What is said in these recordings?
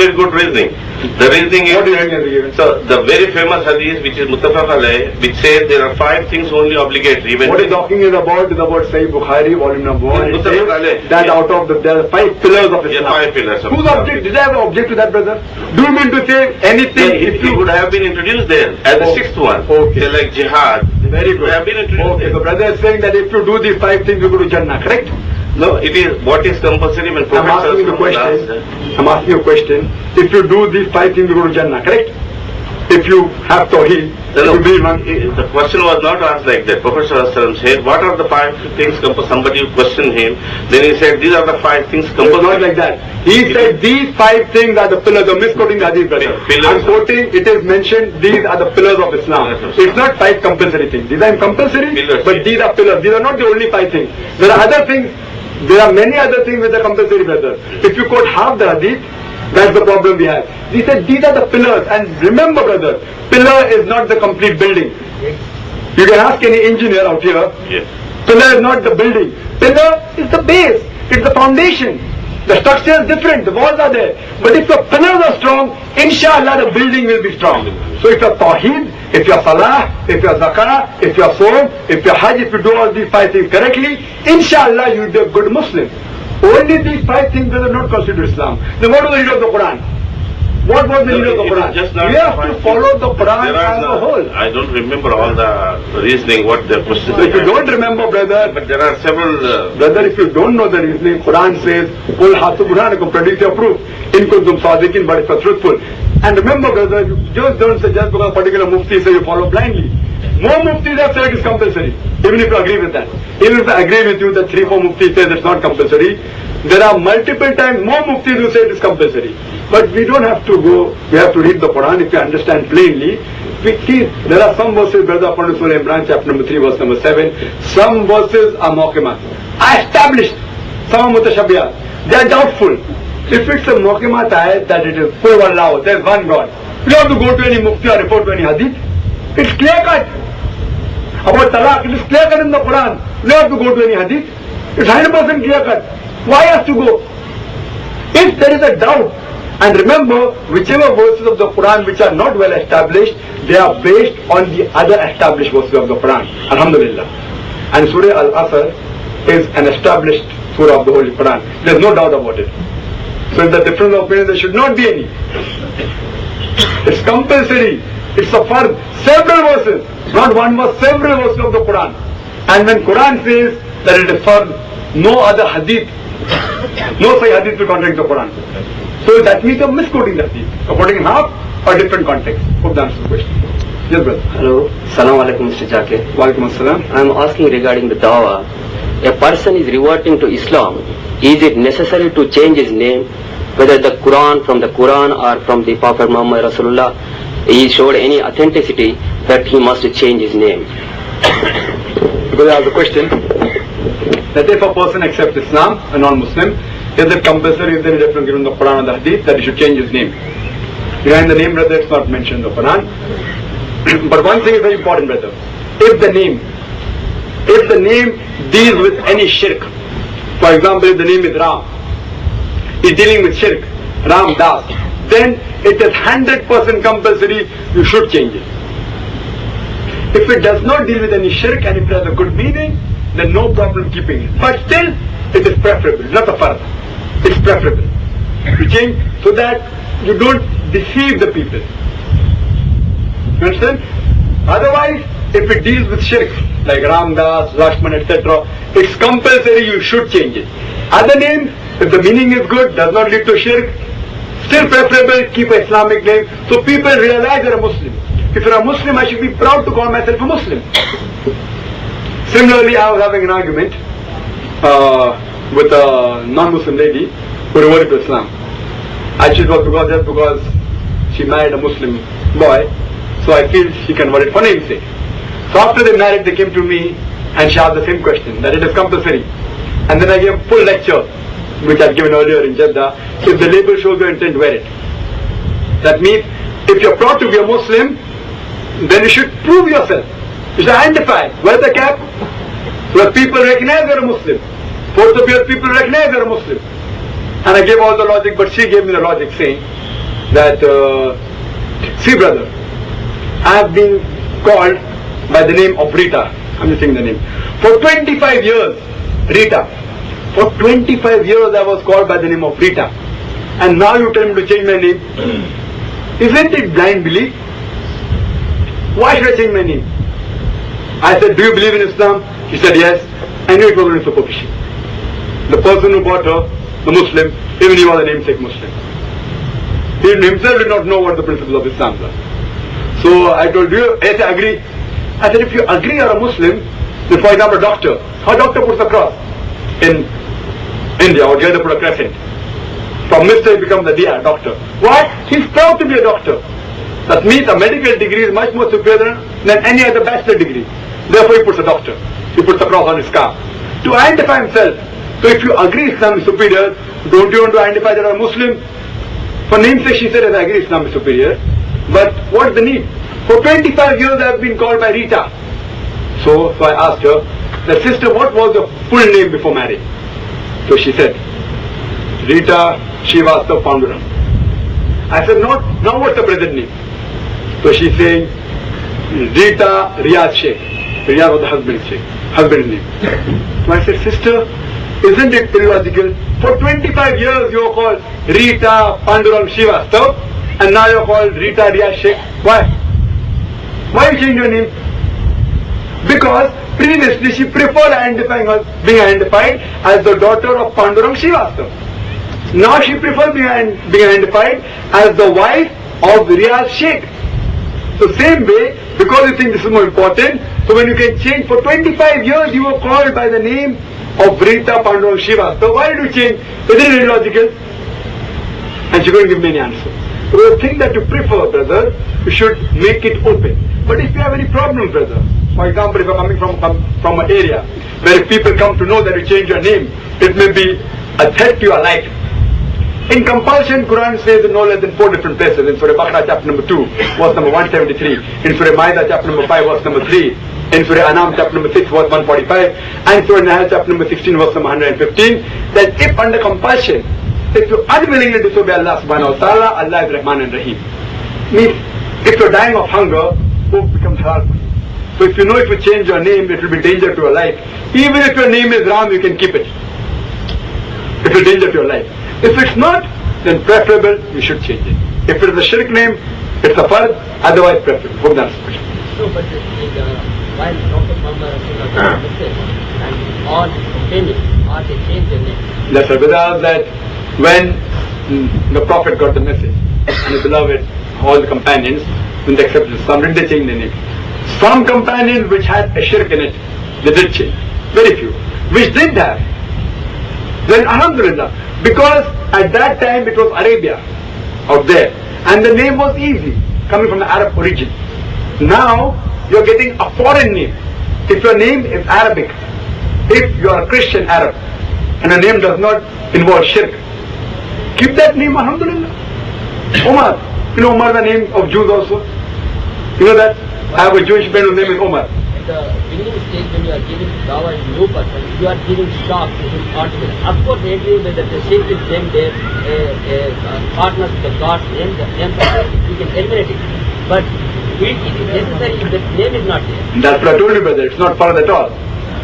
very good reasoning. The reasoning is, so the very famous hadith which is Muttafaq alayh, which says there are 5 things only obligatory. What he's talking is about Sahih Bukhari, volume number 1. That out of there are 5 pillars of Islam. Yeah, 5 pillars. Whose object? Did I have an object to that, brother? Do you mean to say anything? If you would have been introduced there as the 6th one. Okay. Say like jihad. Very good. Have been introduced okay, there. the brother is saying that if you do these 5 things, you go to Jannah, correct? No, it is what is compulsory when Prophet I'm asking you a question. If you do these 5 things, you go to Jannah, correct? If you have Tawheed, the question was not asked like that. Prophet said, what are the 5 things somebody questioned him. Then he said, these are the 5 things compulsory. Not like that. He said, these 5 things are the pillars. I'm misquoting the hadith, brother. I'm quoting, it is mentioned, these are the pillars of Islam. It's not 5 compulsory things. These are compulsory, but these are pillars. These are not the only 5 things. There are other things. There are many other things which are compulsory, brother. If you quote half the hadith, that's the problem we have. He said these are the pillars, and remember, brother, pillar is not the complete building. You can ask any engineer out here. Yes. Pillar is not the building. Pillar is the base. It's the foundation. The structure is different. The walls are there. But if the pillars are strong, inshallah the building will be strong. So if you're Tawheed, if you're Salah, if you're Zakah, if you're Sawm, if you're Hajj, if you do all these 5 things correctly, inshallah you'll be a good Muslim. Only these 5 things are not considered Islam. Then what was the need of the Quran? What was the need of the Quran? We have to follow the Quran as a whole. I don't remember all the reasoning, what the question So if you don't remember, brother, but there are several... brother, if you don't know the reasoning, Quran says, Qul hatu burhanakum, produce your proof. In kuntum sadiqin, but if you're truthful. And remember, brother, you just don't say just because a particular mufti says you follow blindly. More muftis have said it is compulsory, even if you agree with that. Even if I agree with you that 3-4 muftis says it's not compulsory, there are multiple times more muftis who say it is compulsory. But we don't have to go, we have to read the Quran if you understand plainly. We see, there are some verses, brother, according to Surah Imran, chapter number 3, verse number 7, some verses are muhkamat, are established, some are mutashabiyat, they are doubtful. If it's a muhkamat ayat that it is full Allah, there is one God, you don't have to go to any mufti or report to any hadith. It's clear cut. About talaq, it is clear cut in the Quran. You don't have to go to any hadith. It's 100% clear cut. Why have to go? If there is a doubt, and remember, whichever verses of the Quran which are not well established, they are based on the other established verses of the Quran. Alhamdulillah. And Surah Al-Asr is an established surah of the Holy Quran. There is no doubt about it. So in the difference of opinion, there should not be any. It's compulsory. It's a fard. Several verses, not one verse, several verses of the Quran. And when Quran says that it is fard, no other hadith, no Sahih hadith will contradict the Quran. So that means you're misquoting the hadith, according in half or different context. Hope that answers the question. Yes, brother. Hello. Assalamu alaikum, Mr. Zakir. Walaikum assalam. I am asking regarding the Daawah. A person is reverting to Islam. Is it necessary to change his name, whether the Quran from the Quran or from the Prophet Muhammad Rasulullah? He showed any authenticity that he must change his name. Because I have a question that if a person accepts Islam, a non-Muslim, is it compulsory if there is a difference given in the Quran and the Hadith that he should change his name? Behind the name, brother, it's not mentioned in the Quran. But one thing is very important, brother. If the name deals with any shirk, for example, if the name is Ram, is dealing with shirk, Ram Das, then it is 100% compulsory, you should change it. If it does not deal with any shirk and if it has a good meaning, then no problem keeping it. But still, it is preferable, not a fard. It's preferable to change so that you don't deceive the people. You understand? Otherwise, if it deals with shirk, like Ram Das, Lakshman, etc., it's compulsory, you should change it. Other names, if the meaning is good, does not lead to shirk, still preferable, keep an Islamic name, so people realize you're a Muslim. If you're a Muslim, I should be proud to call myself a Muslim. Similarly, I was having an argument with a non-Muslim lady who reverted to Islam. Actually, it was just because she married a Muslim boy, so I feel she converted for namesake. So after they married, they came to me and she asked the same question, that it is compulsory. And then I gave a full lecture, which I'd given earlier in Jeddah. If the label shows your intent, wear it. That means, if you're proud to be a Muslim, then you should prove yourself. You should identify. Wear the cap, so that people recognize you're a Muslim. Photographs, people recognize you're a Muslim. And I gave all the logic, but she gave me the logic saying that, see brother, I have been called by the name of Rita. I'm just saying the name. For 25 years, Rita. For 25 years I was called by the name of Rita. And now you tell me to change my name. Isn't it blind belief? Why should I change my name? I said, do you believe in Islam? She said, yes. I knew it was only superficial. The person who bought her, the Muslim, even he was a namesake Muslim. He himself did not know what the principles of Islam were. So I told you, I said, agree. I said, if you agree you're a Muslim, then for example, a doctor. How a doctor puts a cross in India, or the other put a crescent. From Mr. he becomes a DR, doctor. Why? He's proud to be a doctor. That means a medical degree is much more superior than any other bachelor degree. Therefore he puts a doctor. He puts a cross on his scarf. To identify himself. So if you agree Islam is superior, don't you want to identify that you're a Muslim? For namesake she said, I agree Islam is superior. But what's the need? For 25 years I have been called by Rita. So I asked her, that sister, what was your full name before marriage? So she said, Rita Srivastava Panduram. I said, now what's the present name? So she's saying, Rita Riyaz Sheikh. Riyaz was the husband's name. So I said, sister, isn't it illogical? For 25 years you are called Rita Panduram Srivastava, and now you are called Rita Riyaz Sheikh. Why? Why you change your name? Because previously she preferred being identified as the daughter of Panduram Srivastava. Now she prefers being identified as the wife of Riyaz Sheikh. So same way, because you think this is more important, so when you can change, for 25 years you were called by the name of Rita Panduram Srivastava. Why did you change? Isn't it illogical? And she couldn't give me any answer. So the thing that you prefer, brother, you should make it open. But if you have any problem, brother, for example, if you're coming from an area where if people come to know that you change your name, it may be a threat to your life. In compulsion, Quran says in no less than 4 different places. In Surah Baqarah chapter number 2, verse number 173. In Surah Ma'idah chapter number 5, verse number 3. In Surah Anam chapter number 6, verse 145. And Surah Nahl chapter number 16, verse number 115. That if under compulsion, if you unwillingly disobey Allah subhanahu wa ta'ala, Allah is Rahman and Rahim. Means, if you're dying of hunger, food becomes halal. So if you know if you change your name, it will be danger to your life. Even if your name is Ram, you can keep it. It will danger to your life. If it's not, then preferable, you should change it. If it is a shirk name, it's a fard, otherwise preferable. Hope that's the question. So, but while Prophet Muhammad and all his companions, they changed their name. That's right. Because that when the Prophet got the message, and his beloved, all the companions, when they accepted Islam, did they change their name? Some companions which had a shirk in it, they did change. Very few. Which didn't have. Then Alhamdulillah, because at that time it was Arabia out there, and the name was easy, coming from the Arab origin. Now you're getting a foreign name. If your name is Arabic, if you are a Christian Arab, and a name does not involve shirk, keep that name, Alhamdulillah. Omar. You know Omar, the name of Jews also? You know that? I have a Jewish friend whose name is Omar. At the beginning stage, when you are giving Daawah in new person, you are giving shock to his confidence. Of course, they agree that the Sheikh is named partners with the God's name, the emperor, we can eliminate it. But it is necessary if the name is not there. That's what I told you, brother. It's not fard at all.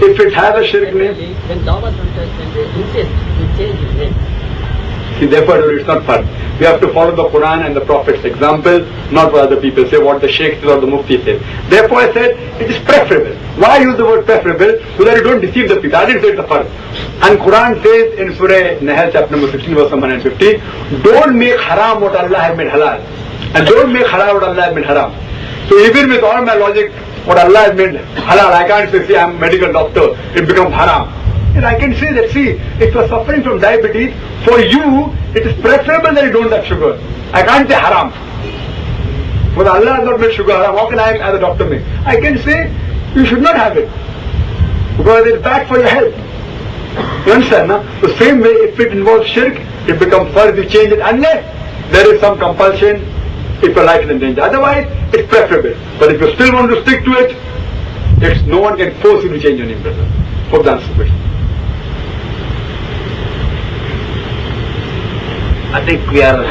If it has a shirk name, when Daawah sometimes when they insist to change his name. see, therefore it's not fard. We have to follow the Quran and the Prophet's example, not what other people say, what the Sheikhs or the Mufti say. Therefore I said, it is preferable. Why use the word preferable? So that you don't deceive the people. I didn't say it's a fard. And Quran says in Surah Nahl chapter number 16 verse number 115, don't make haram what Allah has made halal. And don't make halal what Allah has made haram. So even with all my logic, what Allah has made halal, I can't say, see, I'm a medical doctor, it becomes haram. And I can say that, see, if you are suffering from diabetes, for you, it is preferable that you don't have sugar. I can't say haram. But Allah has not made sugar haram. How can I, as a doctor, make? I can say, you should not have it. Because it is bad for your health. You understand, no? The same way, if it involves shirk, it becomes fard, you change it, unless there is some compulsion, if your life is in danger. Otherwise, it's preferable. But if you still want to stick to it, no one can force you to change your name, brother. Hope that's the question. I think we are